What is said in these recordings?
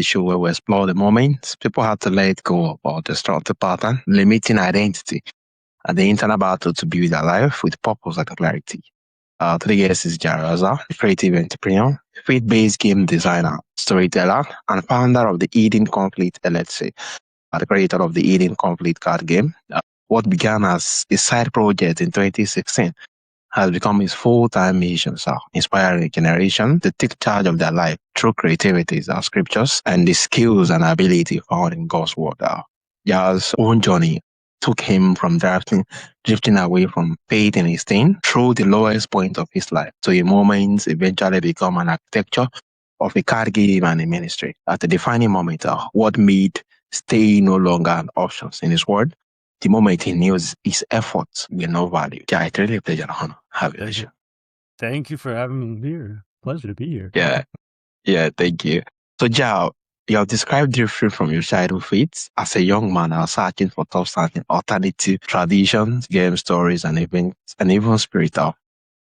the show where we explore the moments people had to let go of destructive pattern, limiting identity, and the internal battle to build a life with purpose and clarity. Today guest is Roza, a creative entrepreneur, faith-based game designer, storyteller, and founder of the Eden Conflict LLC, the creator of the Eden Conflict card game. What began as a side project in 2016 has become his full-time mission, so inspiring a generation to take charge of their life through creativity, our scriptures, and the skills and ability found in God's word. Yah's own journey took him from drifting away from faith in his thing through the lowest point of his life to a moment eventually become an architecture of a card game and a ministry. At a defining moment, what made stay no longer an option in his word, the moment he knew his efforts were no value. Yeah, it's really a pleasure and honor. Have you. Thank you for having me here. Pleasure to be here. Yeah, thank you. So, Jao, you have described different from your childhood faiths. As a young man, I was searching for top-standing alternative traditions, game stories, and even spiritual.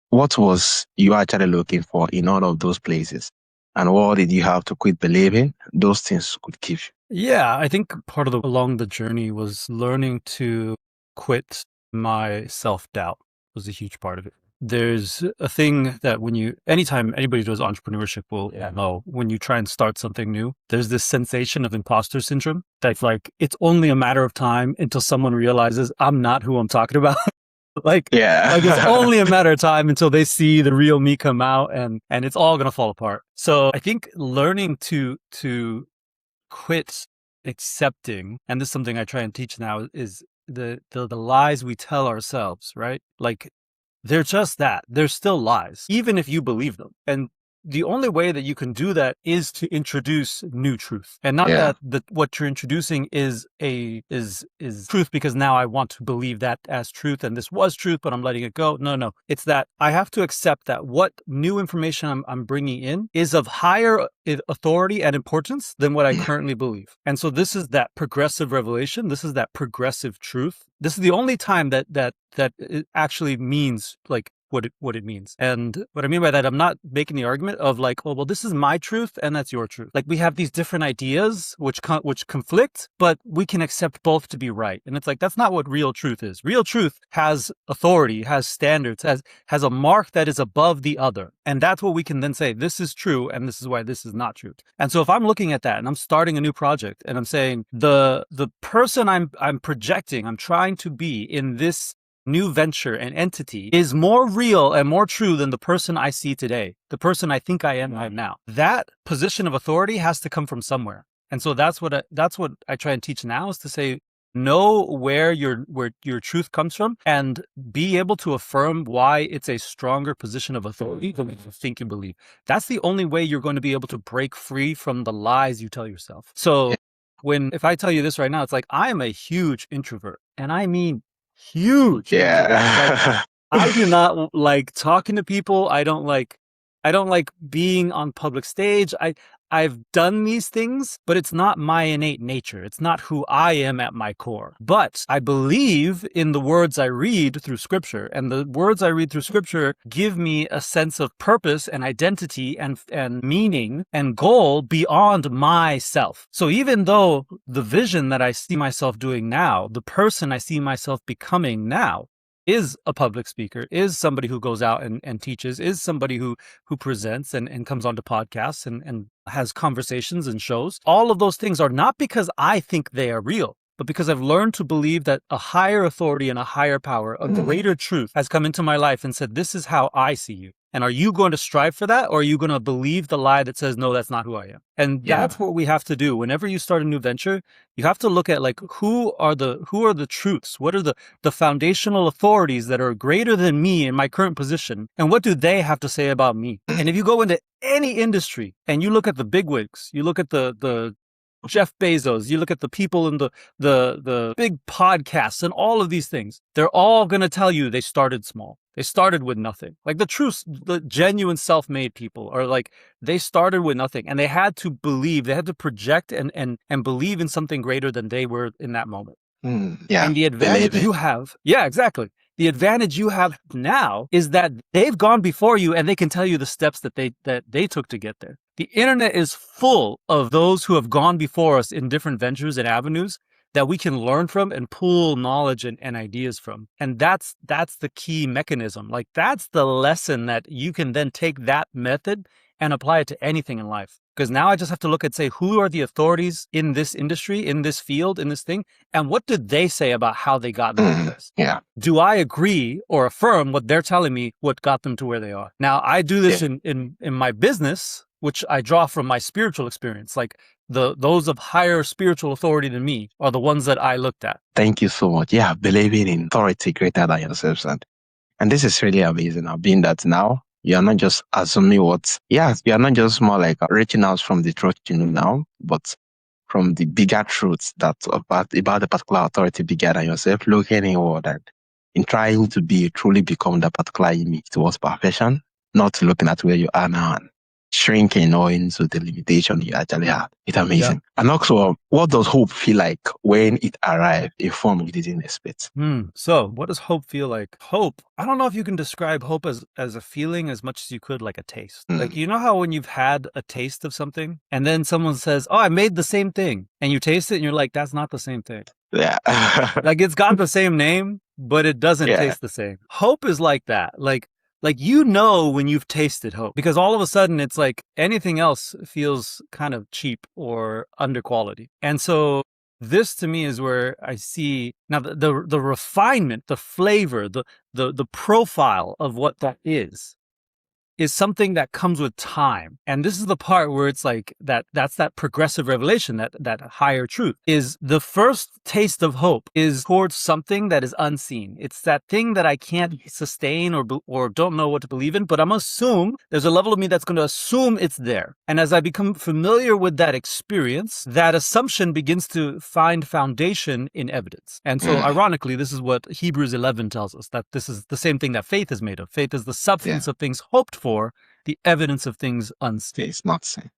What was you actually looking for in all of those places? And what did you have to quit believing those things could give you? Yeah, I think part of along the journey was learning to quit my self-doubt was a huge part of it. There's a thing that anytime anybody does entrepreneurship will know, when you try and start something new, there's this sensation of imposter syndrome that's like, it's only a matter of time until someone realizes I'm not who I'm talking about. Like it's only a matter of time until they see the real me come out and it's all going to fall apart. So I think learning to quit accepting, and this is something I try and teach now, is the lies we tell ourselves, right? Like they're just that. They're still lies, even if you believe them. And the only way that you can do that is to introduce new truth, and not that what you're introducing is truth because now I want to believe that as truth and this was truth, but I'm letting it go. No. It's that I have to accept that what new information I'm bringing in is of higher authority and importance than what I currently believe. And so this is that progressive revelation. This is that progressive truth. This is the only time that it actually means like what it means. And what I mean by that, I'm not making the argument of like, well, this is my truth and that's your truth. Like we have these different ideas which conflict, but we can accept both to be right. And it's like, that's not what real truth is. Real truth has authority, has standards, has a mark that is above the other. And that's what we can then say, this is true and this is why this is not true. And so if I'm looking at that and I'm starting a new project and I'm saying the person I'm projecting, I'm trying to be in this new venture and entity is more real and more true than the person I see today, the person I think I am right now. That position of authority has to come from somewhere. And so that's what I try and teach now, is to say, know where your truth comes from and be able to affirm why it's a stronger position of authority than you think you believe. That's the only way you're going to be able to break free from the lies you tell yourself. So if I tell you this right now, it's like, I am a huge introvert, and I mean huge. Yeah. I do not like talking to people. I don't like being on public stage. I've done these things, but it's not my innate nature. It's not who I am at my core. But I believe in the words I read through scripture, and the words I read through scripture give me a sense of purpose and identity and meaning and goal beyond myself. So even though the vision that I see myself doing now, the person I see myself becoming now, is a public speaker, is somebody who goes out and teaches, is somebody who presents and comes onto podcasts and has conversations and shows. All of those things are not because I think they are real, but because I've learned to believe that a higher authority and a higher power, a greater truth has come into my life and said, this is how I see you. And are you going to strive for that? Or are you going to believe the lie that says, no, that's not who I am? And that's what we have to do. Whenever you start a new venture, you have to look at like, who are the truths? What are the foundational authorities that are greater than me in my current position? And what do they have to say about me? And if you go into any industry and you look at the bigwigs, you look at the Jeff Bezos, you look at the people in the big podcasts and all of these things, they're all going to tell you they started small. They started with nothing. Like the genuine self-made people are like, they started with nothing and they had to believe, they had to project and believe in something greater than they were in that moment. And the advantage you have, exactly. The advantage you have now is that they've gone before you and they can tell you the steps that they took to get there. The internet is full of those who have gone before us in different ventures and avenues that we can learn from and pull knowledge and ideas from. And that's the key mechanism. Like, that's the lesson that you can then take that method and apply it to anything in life. Because now I just have to look and say, who are the authorities in this industry, in this field, in this thing? And what did they say about how they got to this? Yeah. Do I agree or affirm what they're telling me, what got them to where they are? Now, I do this in my business, which I draw from my spiritual experience. Like, those of higher spiritual authority than me are the ones that I looked at. Thank you so much. Yeah, believing in authority greater than yourself. And this is really amazing. Being that now, you're not just assuming you're not just more like reaching out from the truth you know now, but from the bigger truths that about the particular authority bigger than yourself, looking inward and in trying to truly become that particular image towards perfection, not looking at where you are now and shrinking or into the limitation you actually have. It's amazing. Yeah. And also, what does hope feel like when it arrives in form you didn't expect? So what does hope feel like? Hope, I don't know if you can describe hope as a feeling as much as you could like a taste. Like, you know how when you've had a taste of something and then someone says, oh, I made the same thing, and you taste it and you're like, that's not the same thing. Yeah. Like, it's got the same name, but it doesn't taste the same. Hope is like that. Like, you know when you've tasted hope, because all of a sudden it's like anything else feels kind of cheap or under quality. And so this to me is where I see now the refinement, the flavor, the profile of what that is something that comes with time. And this is the part where it's like that's that progressive revelation, that higher truth. Is the first taste of hope is towards something that is unseen. It's that thing that I can't sustain or don't know what to believe in, but I'm assume there's a level of me that's going to assume it's there. And as I become familiar with that experience, that assumption begins to find foundation in evidence. And so ironically, this is what Hebrews 11 tells us, that this is the same thing that faith is made of. Faith is the substance of things hoped for, the evidence of things unseen. It's not seen.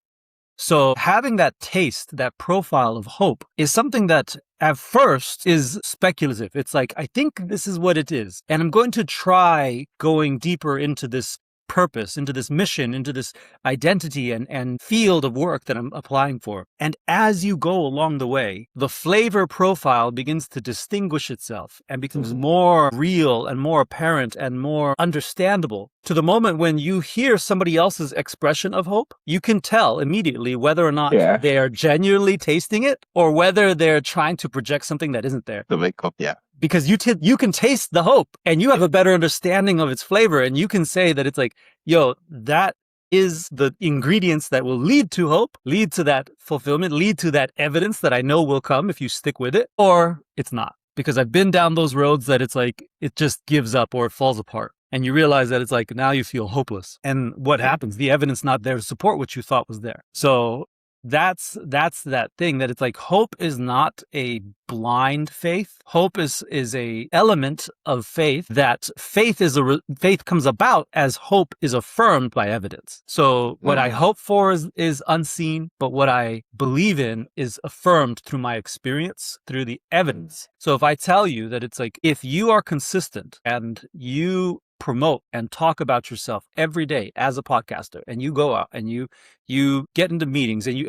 So having that taste, that profile of hope, is something that at first is speculative. It's like, I think this is what it is, and I'm going to try going deeper into this purpose, into this mission, into this identity and field of work that I'm applying for. And as you go along the way, the flavor profile begins to distinguish itself and becomes more real and more apparent and more understandable. To the moment when you hear somebody else's expression of hope, you can tell immediately whether or not they are genuinely tasting it or whether they're trying to project something that isn't there. The wake up, Because you can taste the hope and you have a better understanding of its flavor, and you can say that it's like, yo, that is the ingredients that will lead to hope, lead to that fulfillment, lead to that evidence that I know will come if you stick with it, or it's not. Because I've been down those roads that it's like, it just gives up or it falls apart. And you realize that it's like, now you feel hopeless. And what happens? The evidence not there to support what you thought was there. So that's that thing that it's like, hope is not a blind faith. Hope is a element of faith, that faith comes about as hope is affirmed by evidence. So what I hope for is unseen, but what I believe in is affirmed through my experience, through the evidence. So if I tell you that it's like, if you are consistent and you promote and talk about yourself every day as a podcaster, and you go out and you get into meetings and you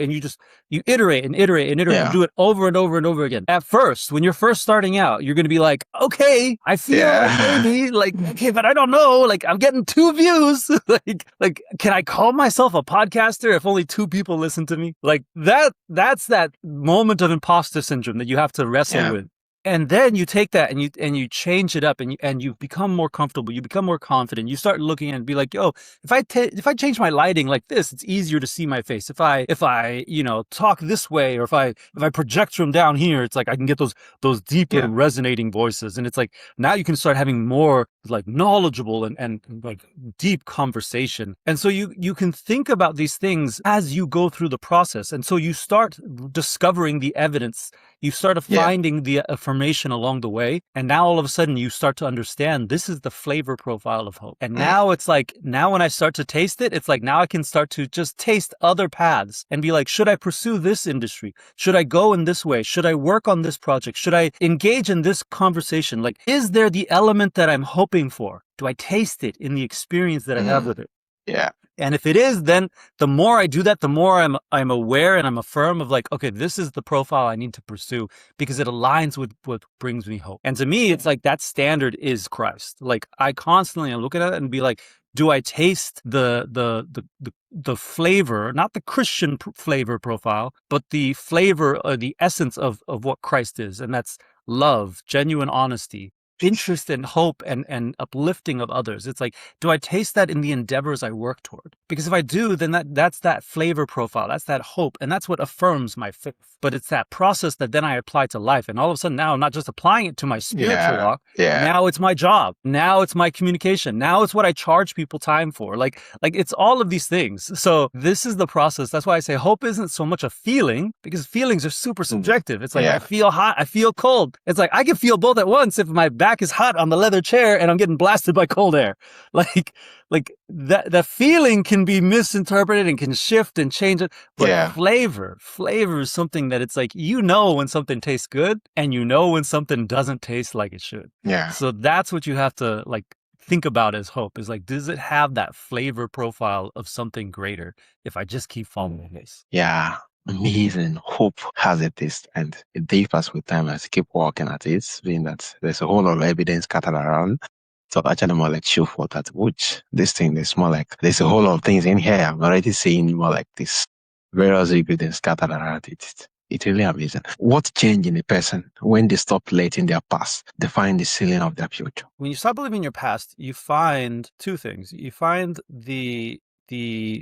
iterate and do it over and over and over again. At first, when you're first starting out, you're going to be like, okay, I feel maybe like, okay, but I don't know, like I'm getting 2 views. like, can I call myself a podcaster if only 2 people listen to me? Like that's that moment of imposter syndrome that you have to wrestle with. And then you take that and you change it up and you become more comfortable. You become more confident. You start looking and be like, yo, if I change my lighting like this, it's easier to see my face. If I talk this way, or if I project from down here, it's like I can get those deeper resonating voices. And it's like, now you can start having more like knowledgeable and like deep conversation. And so you can think about these things as you go through the process. And so you start discovering the evidence. You start Yeah. finding the affirmation along the way. And now all of a sudden you start to understand this is the flavor profile of hope. And now it's like, now when I start to taste it, it's like now I can start to just taste other paths and be like, should I pursue this industry? Should I go in this way? Should I work on this project? Should I engage in this conversation? Like, is there the element that I'm hoping for? Do I taste it in the experience that I have with it? Yeah. And if it is, then the more I do that, the more I'm aware and I'm affirm of like, okay, this is the profile I need to pursue because it aligns with what brings me hope. And to me, it's like that standard is Christ. Like I constantly look at it and be like, do I taste the flavor, not the Christian flavor profile, but the flavor, the essence of what Christ is, and that's love, genuine honesty, interest and hope and uplifting of others. It's like, do I taste that in the endeavors I work toward? Because if I do, then that's that flavor profile, that's that hope, and that's what affirms my faith. But it's that process that then I apply to life. And all of a sudden now I'm not just applying it to my spiritual walk. Yeah. Now it's my job. Now it's my communication. Now it's what I charge people time for. Like it's all of these things. So this is the process. That's why I say hope isn't so much a feeling, because feelings are super subjective. It's like I feel hot, I feel cold. It's like I can feel both at once if my back is hot on the leather chair and I'm getting blasted by cold air. Like that feeling can be misinterpreted and can shift and change it. But flavor is something that it's like, you know when something tastes good and you know when something doesn't taste like it should. Yeah. So that's what you have to like think about as hope, is like, does it have that flavor profile of something greater if I just keep following this? Yeah. Amazing. Hope has a taste, and it differs with time as you keep working at it, being that there's a whole lot of evidence scattered around. So actually more like show for that, which this thing is more like there's a whole lot of things in here. I'm already seeing more like this various evidence scattered around it. It's really amazing. What changed in a person when they stop letting their past define the ceiling of their future? When you stop believing in your past, you find two things. You find the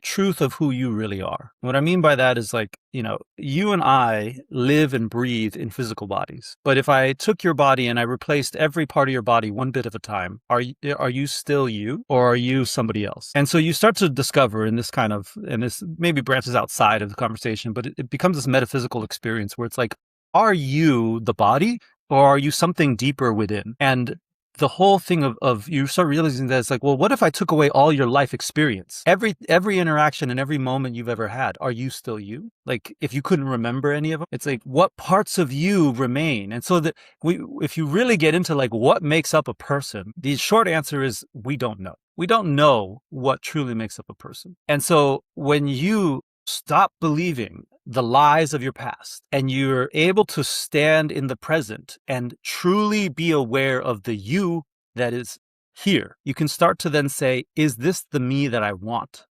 truth of who you really are. What I mean by that is like, you know, you and I live and breathe in physical bodies. But if I took your body and I replaced every part of your body one bit at a time, are you still you, or are you somebody else? And so you start to discover in this kind of, and this maybe branches outside of the conversation, but it becomes this metaphysical experience where it's like, are you the body, or are you something deeper within? And the whole thing of you start realizing that it's like, well, what if I took away all your life experience? Every interaction and every moment you've ever had, are you still you? Like, if you couldn't remember any of them, it's like, what parts of you remain? And so that if you really get into like what makes up a person, the short answer is we don't know. We don't know what truly makes up a person. And so when you stop believing the lies of your past and you're able to stand in the present and truly be aware of the you that is here, you can start to then say, is this the me that I want?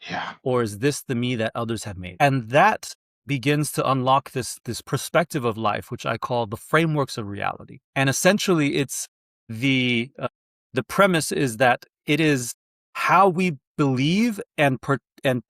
Yeah. Or is this the me that others have made? And that begins to unlock this perspective of life, which I call the frameworks of reality. And essentially it's the premise is that it is how we believe and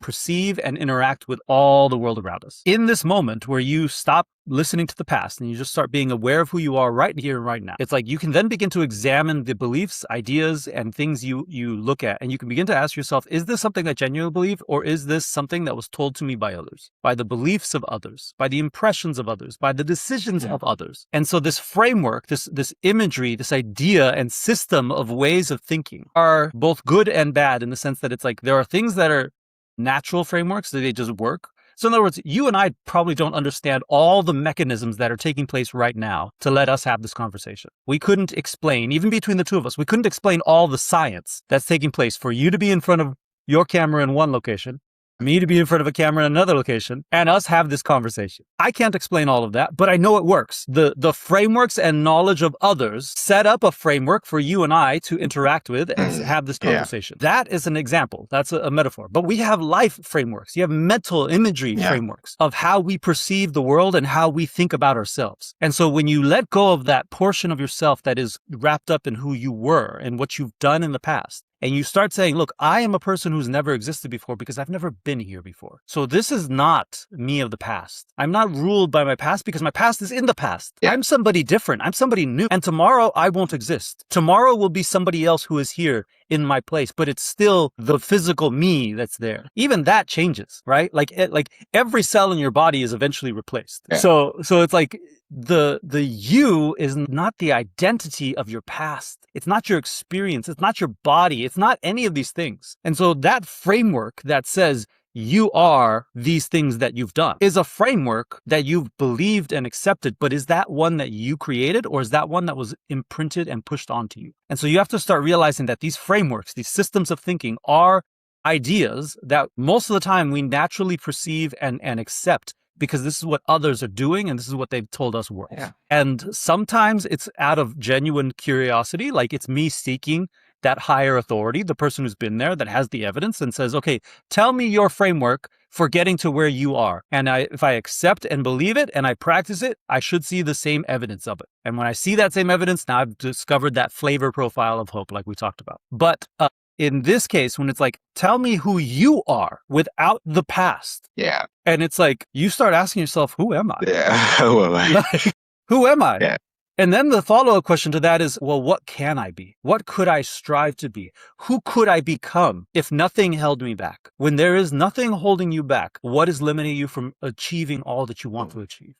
perceive and interact with all the world around us. In this moment where you stop listening to the past and you just start being aware of who you are right here and right now, it's like you can then begin to examine the beliefs, ideas, and things you look at, and you can begin to ask yourself, is this something I genuinely believe, or is this something that was told to me by others, by the beliefs of others, by the impressions of others, by the decisions of others? And so this framework, this imagery, this idea and system of ways of thinking are both good and bad, in the sense that it's like there are things that are natural frameworks, that they just work. So in other words, you and I probably don't understand all the mechanisms that are taking place right now to let us have this conversation. We couldn't explain, even between the two of us, we couldn't explain all the science that's taking place for you to be in front of your camera in one location, me to be in front of a camera in another location, and us have this conversation. I can't explain all of that, but I know it works. The frameworks and knowledge of others set up a framework for you and I to interact with and have this conversation. That is an example. That's a metaphor. But we have life frameworks. You have mental imagery frameworks of how we perceive the world and how we think about ourselves. And so when you let go of that portion of yourself that is wrapped up in who you were and what you've done in the past, and you start saying, look, I am a person who's never existed before because I've never been here before. So this is not me of the past. I'm not ruled by my past because my past is in the past. I'm somebody different. I'm somebody new. And tomorrow I won't exist. Tomorrow will be somebody else who is here in my place, but it's still the physical me that's there. Even that changes, right? Like every cell in your body is eventually replaced. Yeah. So it's like the you is not the identity of your past. It's not your experience. It's not your body. It's not any of these things. And so that framework that says you are these things that you've done is a framework that you've believed and accepted, but is that one that you created, or is that one that was imprinted and pushed onto you? And so you have to start realizing that these frameworks, these systems of thinking, are ideas that most of the time we naturally perceive and accept because this is what others are doing and this is what they've told us works. Yeah. And sometimes it's out of genuine curiosity, like it's me seeking that higher authority, the person who's been there that has the evidence and says, okay, tell me your framework for getting to where you are. And if I accept and believe it and I practice it, I should see the same evidence of it. And when I see that same evidence, now I've discovered that flavor profile of hope, like we talked about. But in this case, when it's like, tell me who you are without the past. Yeah. And it's like, you start asking yourself, who am I? Yeah. Who am I? Like, who am I? Yeah. And then the follow-up question to that is, well, what can I be? What could I strive to be? Who could I become if nothing held me back? When there is nothing holding you back, what is limiting you from achieving all that you want to achieve?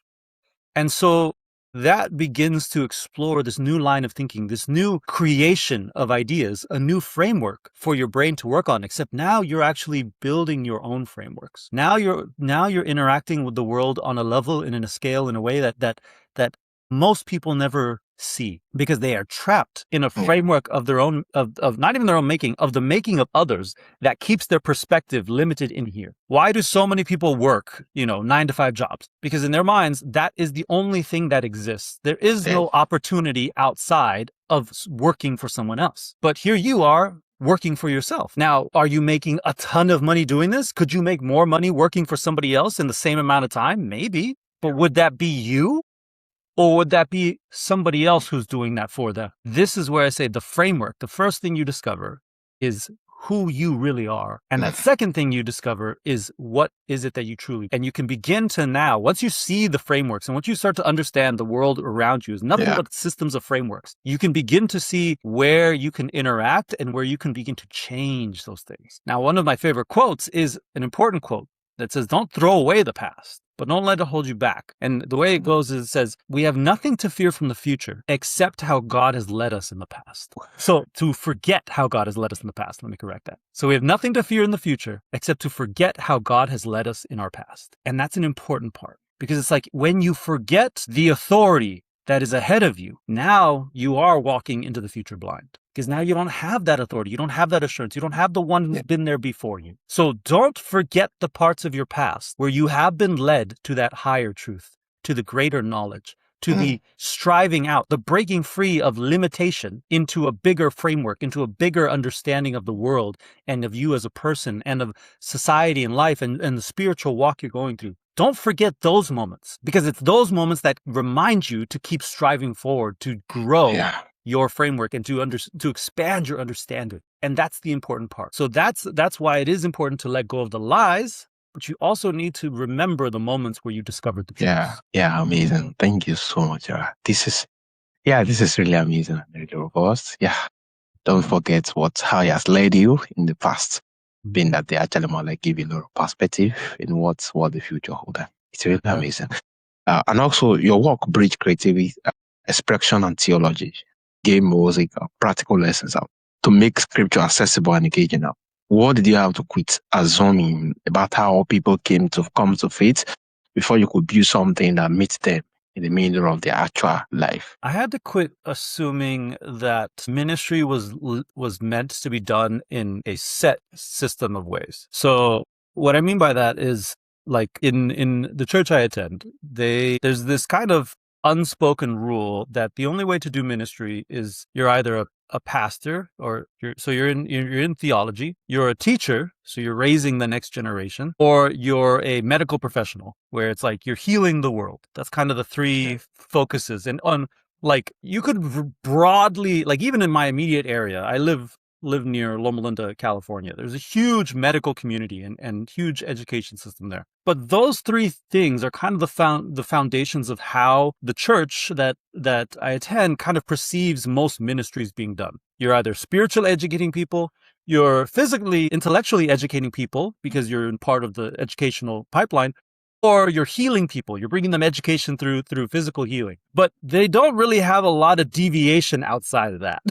And so that begins to explore this new line of thinking, this new creation of ideas, a new framework for your brain to work on, except now you're actually building your own frameworks. Now you're interacting with the world on a level and in a scale in a way that most people never see, because they are trapped in a framework of their own, of not even their own making, of the making of others, that keeps their perspective limited in here. Why do so many people work, 9-to-5 jobs? Because in their minds, that is the only thing that exists. There is no opportunity outside of working for someone else. But here you are working for yourself. Now, are you making a ton of money doing this? Could you make more money working for somebody else in the same amount of time? Maybe. But would that be you? Or would that be somebody else who's doing that for them? This is where I say the framework, the first thing you discover is who you really are. And that second thing you discover is what is it that you truly, and you can begin to now, once you see the frameworks and once you start to understand the world around you is nothing but systems of frameworks, you can begin to see where you can interact and where you can begin to change those things. Now, one of my favorite quotes is an important quote that says, don't throw away the past, but don't let it hold you back. And the way it goes is it says, we have nothing to fear from the future except how God has led us in the past. So to forget how God has led us in the past, let me correct that. So we have nothing to fear in the future except to forget how God has led us in our past. And that's an important part, because it's like when you forget the authority that is ahead of you, now you are walking into the future blind. Because now you don't have that authority. You don't have that assurance. You don't have the one who's been there before you. So don't forget the parts of your past where you have been led to that higher truth, to the greater knowledge, to the striving out, the breaking free of limitation into a bigger framework, into a bigger understanding of the world and of you as a person and of society and life and the spiritual walk you're going through. Don't forget those moments, because it's those moments that remind you to keep striving forward, to grow your framework and to expand your understanding. And that's the important part. So that's why it is important to let go of the lies, but you also need to remember the moments where you discovered the truth. Yeah, amazing. Thank you so much. This is really amazing and really robust. Yeah. Don't forget how he has led you in the past, being that they actually more like give you a little perspective in what the future holds. It's really amazing. And also your work bridge creativity, expression and theology, game music, practical lessons to make scripture accessible and engaging. What did you have to quit assuming about how people come to faith before you could build something that meets them in the middle of their actual life? I had to quit assuming that ministry was meant to be done in a set system of ways. So what I mean by that is, like in the church I attend, there's this kind of unspoken rule that the only way to do ministry is you're either a pastor, or you're in theology, you're a teacher, so you're raising the next generation, or you're a medical professional, where it's like you're healing the world. That's kind of the three focuses. And on, like, you could broadly, like, even in my immediate area, I live live near Loma Linda, California. There's a huge medical community and huge education system there. But those three things are kind of the foundations of how the church that I attend kind of perceives most ministries being done. You're either spiritually educating people, you're physically, intellectually educating people because you're in part of the educational pipeline, or you're healing people. You're bringing them education through physical healing. But they don't really have a lot of deviation outside of that.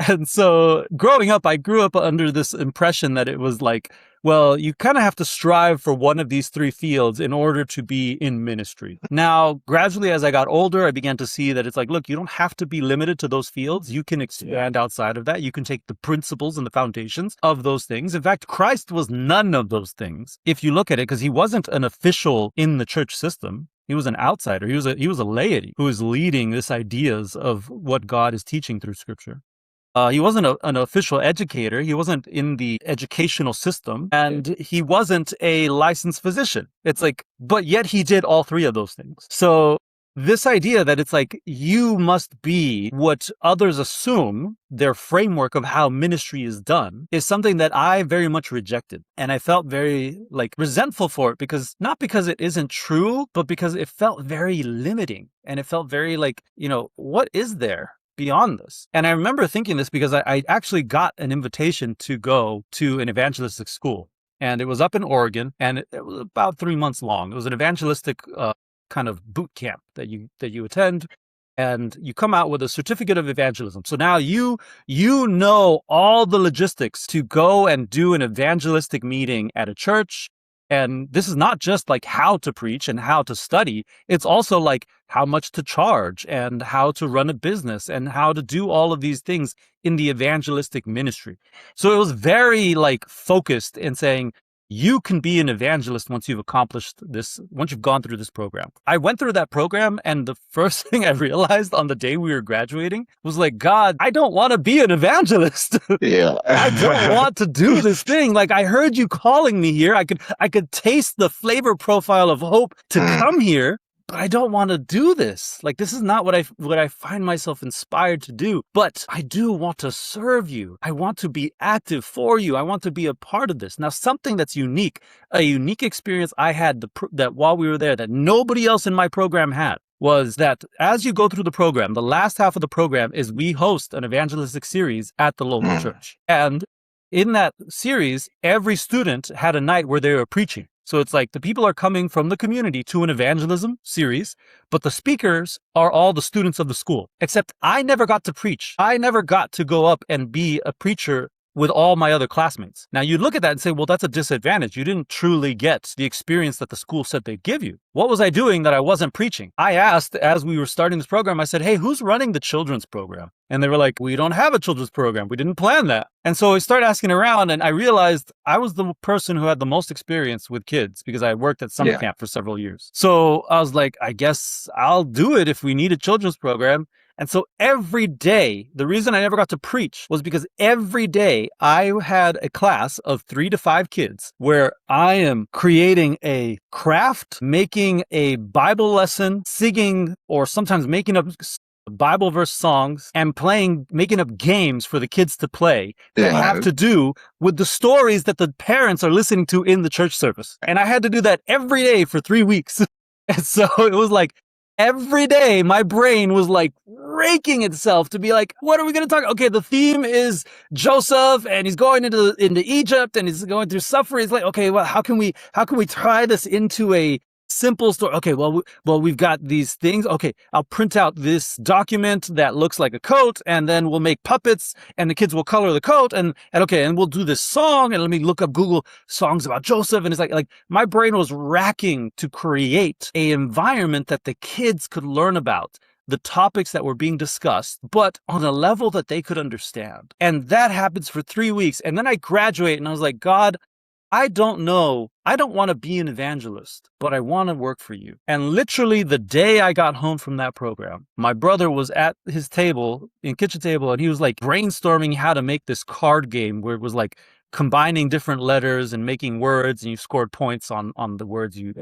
And so growing up, I grew up under this impression that it was like, well, you kind of have to strive for one of these three fields in order to be in ministry. Now, gradually, as I got older, I began to see that it's like, look, you don't have to be limited to those fields. You can expand outside of that. You can take the principles and the foundations of those things. In fact, Christ was none of those things. If you look at it, because he wasn't an official in the church system. He was an outsider. He was a laity who was leading this ideas of what God is teaching through Scripture. He wasn't an official educator. He wasn't in the educational system, and he wasn't a licensed physician. It's like, but yet he did all three of those things. So this idea that it's like you must be what others assume their framework of how ministry is done is something that I very much rejected. And I felt very resentful for it not because it isn't true, but because it felt very limiting. And it felt very what is there beyond this? And I remember thinking this because I actually got an invitation to go to an evangelistic school. And it was up in Oregon, and it was about 3 months long. It was an evangelistic kind of boot camp that you attend, and you come out with a certificate of evangelism. So now you know all the logistics to go and do an evangelistic meeting at a church. And this is not just like how to preach and how to study. It's also like how much to charge and how to run a business and how to do all of these things in the evangelistic ministry. So it was very focused in saying, you can be an evangelist once you've accomplished this, once you've gone through this program. I went through that program, and the first thing I realized on the day we were graduating was like, God, I don't want to be an evangelist. Yeah. I don't want to do this thing. I heard you calling me here. I could taste the flavor profile of hope to come here. But I don't want to do this. This is not what I find myself inspired to do. But I do want to serve you. I want to be active for you. I want to be a part of this. Now, something that's unique, a unique experience I had that while we were there that nobody else in my program had, was that as you go through the program, the last half of the program is we host an evangelistic series at the local church. And in that series, every student had a night where they were preaching. So it's like the people are coming from the community to an evangelism series, but the speakers are all the students of the school. Except I never got to preach. I never got to go up and be a preacher with all my other classmates. Now you look at that and say, well, that's a disadvantage. You didn't truly get the experience that the school said they'd give you. What was I doing that I wasn't preaching? I asked as we were starting this program, I said, hey, who's running the children's program? And they were like, we don't have a children's program. We didn't plan that. And so I started asking around, and I realized I was the person who had the most experience with kids because I worked at summer camp for several years. So I was like, I guess I'll do it if we need a children's program. And so every day, the reason I never got to preach was because every day I had a class of 3 to 5 kids where I am creating a craft, making a Bible lesson, singing, or sometimes making up Bible verse songs and making up games for the kids to play that have to do with the stories that the parents are listening to in the church service. And I had to do that every day for 3 weeks. And so it was every day my brain was raking itself to be what are we going to talk? Okay, the theme is Joseph, and he's going into Egypt, and he's going through suffering. It's okay, well, how can we try this into a simple story? Okay, well, we've got these things. Okay, I'll print out this document that looks like a coat, and then we'll make puppets, and the kids will color the coat, and we'll do this song, and let me look up Google songs about Joseph, and it's like my brain was racking to create a environment that the kids could learn about the topics that were being discussed, but on a level that they could understand. And that happens for 3 weeks, and then I graduate, and I was like, God, I don't know. I don't want to be an evangelist, but I want to work for you. And literally the day I got home from that program, my brother was at his kitchen table, and he was brainstorming how to make this card game where it was combining different letters and making words, and you scored points on the words you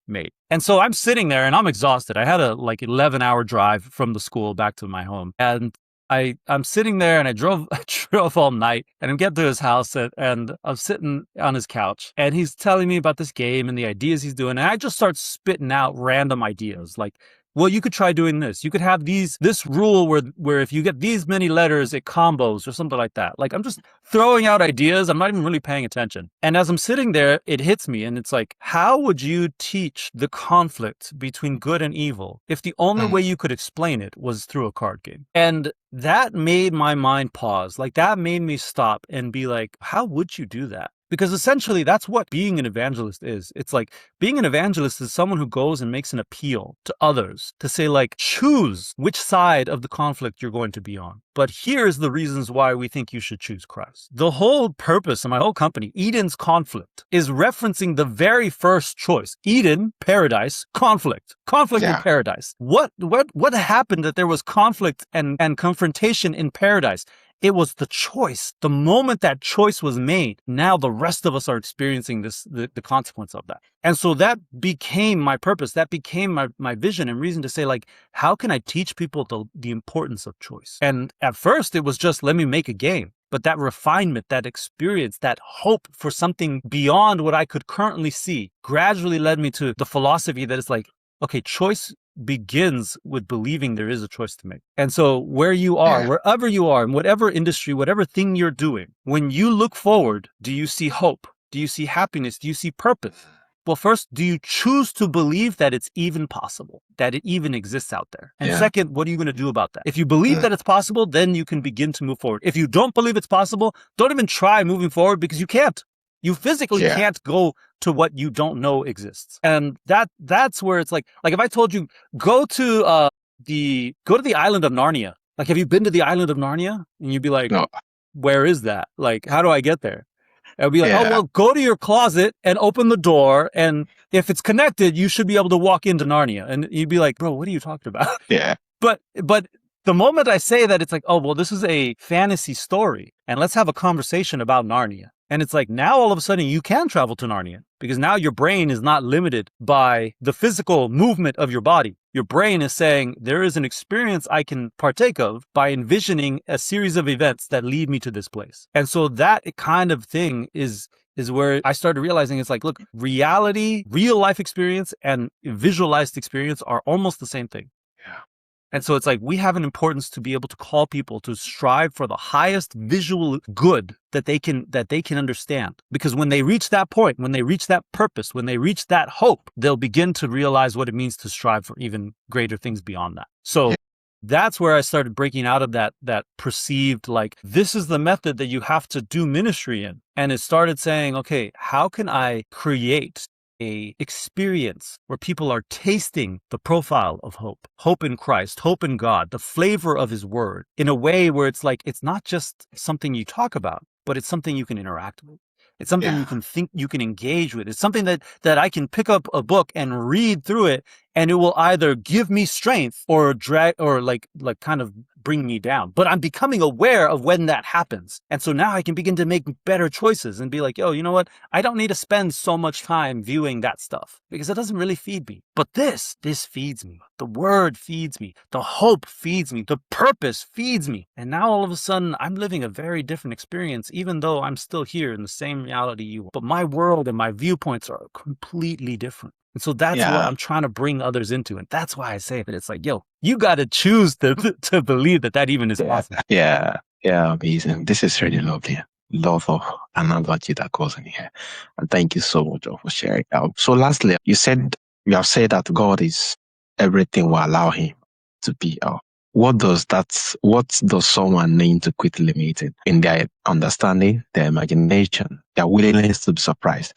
made. And so I'm sitting there and I'm exhausted. I had a 11-hour drive from the school back to my home. And I'm sitting there and I drove I drove all night and I get to his house and I'm sitting on his couch and he's telling me about this game and the ideas he's doing. And I just start spitting out random ideas like, well, you could try doing this. You could have this rule where if you get these many letters, it combos or something like that. Like I'm just throwing out ideas. I'm not even really paying attention. And as I'm sitting there, it hits me and it's like, how would you teach the conflict between good and evil if the only way you could explain it was through a card game? And that made my mind pause. Like that made me stop and be like, how would you do that? Because essentially that's what being an evangelist is. It's like being an evangelist is someone who goes and makes an appeal to others to say like, choose which side of the conflict you're going to be on. But here's the reasons why we think you should choose Christ. The whole purpose of my whole company, Eden's Conflict, is referencing the very first choice. Eden, paradise, conflict in paradise. What happened that there was conflict and confrontation in paradise? It was the choice. The moment that choice was made, now the rest of us are experiencing the consequence of that. And so that became my purpose. That became my vision and reason to say, like, how can I teach people the importance of choice? And at first it was just, let me make a game. But that refinement, that experience, that hope for something beyond what I could currently see gradually led me to the philosophy that it's like, okay, choice begins with believing there is a choice to make. And so where you are, wherever you are, in whatever industry, whatever thing you're doing, when you look forward, do you see hope? Do you see happiness? Do you see purpose? Well, first, do you choose to believe that it's even possible, that it even exists out there? And second, what are you going to do about that? If you believe that it's possible, then you can begin to move forward. If you don't believe it's possible, don't even try moving forward because you can't. You physically can't go to what you don't know exists. And that's where it's like if I told you go to the island of Narnia. Like, have you been to the island of Narnia? And you'd be like, no. Where is that? Like, how do I get there? I would be like, oh, well, go to your closet and open the door. And if it's connected, you should be able to walk into Narnia. And you'd be like, bro, what are you talking about? Yeah. But the moment I say that, it's like, oh, well, this is a fantasy story. And let's have a conversation about Narnia. And it's like now all of a sudden you can travel to Narnia because now your brain is not limited by the physical movement of your body. Your brain is saying there is an experience I can partake of by envisioning a series of events that lead me to this place. And so that kind of thing is where I started realizing it's like, look, reality, real life experience and visualized experience are almost the same thing. Yeah. And so it's like we have an importance to be able to call people to strive for the highest visual good that they can understand. Because when they reach that point, when they reach that purpose, when they reach that hope, they'll begin to realize what it means to strive for even greater things beyond that. So that's where I started breaking out of that perceived, like, this is the method that you have to do ministry in. And it started saying, okay, how can I create a experience where people are tasting the profile of hope in Christ, hope in God, the flavor of his word in a way where it's like, it's not just something you talk about, but it's something you can interact with. It's something you can think, you can engage with. It's something that I can pick up a book and read through it, and it will either give me strength or drag or like kind of bring me down. But I'm becoming aware of when that happens. And so now I can begin to make better choices and be like, yo, you know what? I don't need to spend so much time viewing that stuff because it doesn't really feed me. But this feeds me. The word feeds me. The hope feeds me. The purpose feeds me. And now all of a sudden I'm living a very different experience, even though I'm still here in the same reality you are. But my world and my viewpoints are completely different. And so that's what I'm trying to bring others into. And that's why I say that it's like, yo, you got to choose to believe that even is possible. Yeah, amazing. This is really lovely. Lot of analogy that goes in here. And thank you so much for sharing. So lastly, you have said that God is everything will allow him to be. What does someone need to quit limiting in their understanding, their imagination, their willingness to be surprised?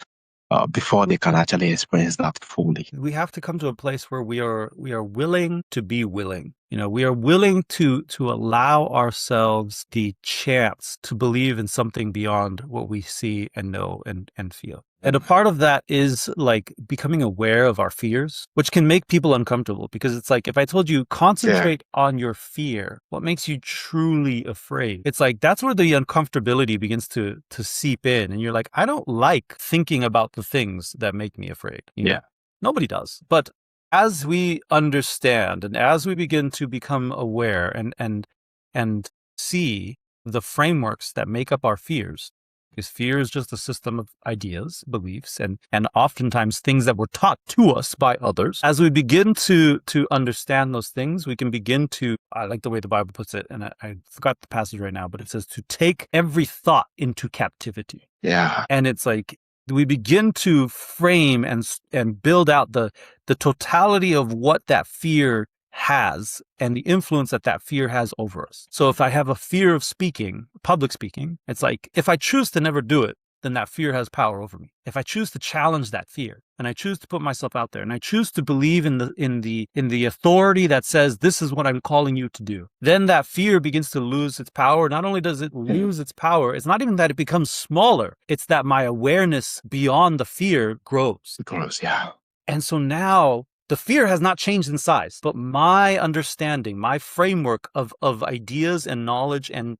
Before they can actually experience that fully. We have to come to a place where we are willing to be willing. You know, we are willing to allow ourselves the chance to believe in something beyond what we see and know and feel. And a part of that is like becoming aware of our fears, which can make people uncomfortable because it's like, if I told you concentrate on your fear, what makes you truly afraid? It's like, that's where the uncomfortability begins to seep in. And you're like, I don't like thinking about the things that make me afraid. You know? Nobody does. But as we understand and as we begin to become aware and and see the frameworks that make up our fears. Because fear is just a system of ideas, beliefs, and oftentimes things that were taught to us by others. As we begin to understand those things, we can begin to, I like the way the Bible puts it, and I forgot the passage right now, but it says to take every thought into captivity. Yeah. And it's like we begin to frame and build out the totality of what that fear has and the influence that fear has over us. So if I have a fear of speaking, public speaking, it's like if I choose to never do it, then that fear has power over me. If I choose to challenge that fear and I choose to put myself out there and I choose to believe in the authority that says this is what I'm calling you to do, then that fear begins to lose its power. Not only does it lose its power, it's not even that it becomes smaller. It's that my awareness beyond the fear grows. It grows, yeah. And so now the fear has not changed in size, but my understanding, my framework of ideas and knowledge and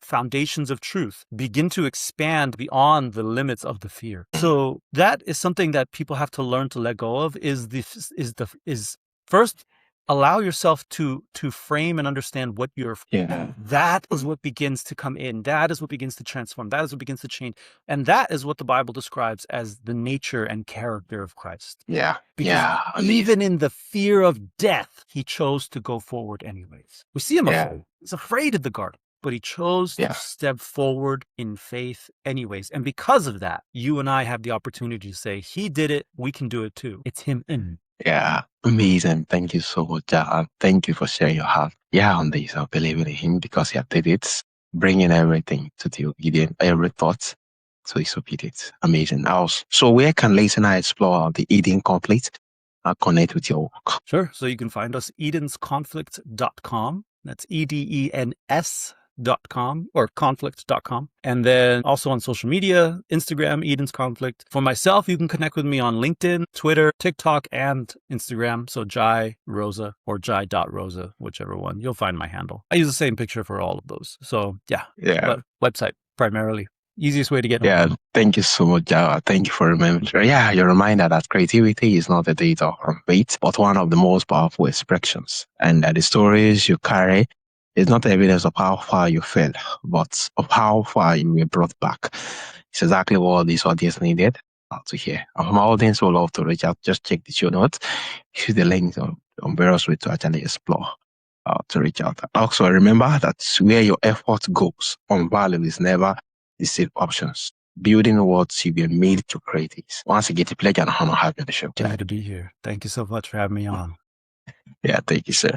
foundations of truth begin to expand beyond the limits of the fear. So that is something that people have to learn to let go of is first allow yourself to frame and understand what you're. Yeah. That is what begins to come in. That is what begins to transform. That is what begins to change. And that is what the Bible describes as the nature and character of Christ. Yeah. Because even in the fear of death, he chose to go forward anyways. We see him afraid. He's afraid of the garden, but he chose to step forward in faith anyways. And because of that, you and I have the opportunity to say, he did it, we can do it too. It's him in. Yeah, amazing. Thank you so much. Thank you for sharing your heart. Yeah, on this, I believe in him because he did it, bringing everything to the obedient, every thought to his obedience. Amazing. So where can listener explore the Eden conflict and connect with your work? Sure. So you can find us edensconflict.com. That's EDENS.com or conflict.com. And then also on social media, Instagram, Eden's Conflict. For myself, you can connect with me on LinkedIn, Twitter, TikTok, and Instagram. So Jai Roza or Jai.Roza, whichever one. You'll find my handle. I use the same picture for all of those. So yeah. But website primarily. Easiest way to get home. Yeah, thank you so much, Java. Thank you for remembering. Yeah, your reminder that creativity is not a data or weight, but one of the most powerful expressions. And that the stories you carry is not evidence of how far you fell, but of how far you were brought back. It's exactly what this audience needed to hear. And my audience will love to reach out. Just check the show notes. Use the links on various ways to actually explore. To reach out. Also, remember that where your effort goes on value is never the same options. Building what you've been made to create is. Once you get a pleasure and honor having the show. Glad to be here. Thank you so much for having me on. Yeah, thank you, sir.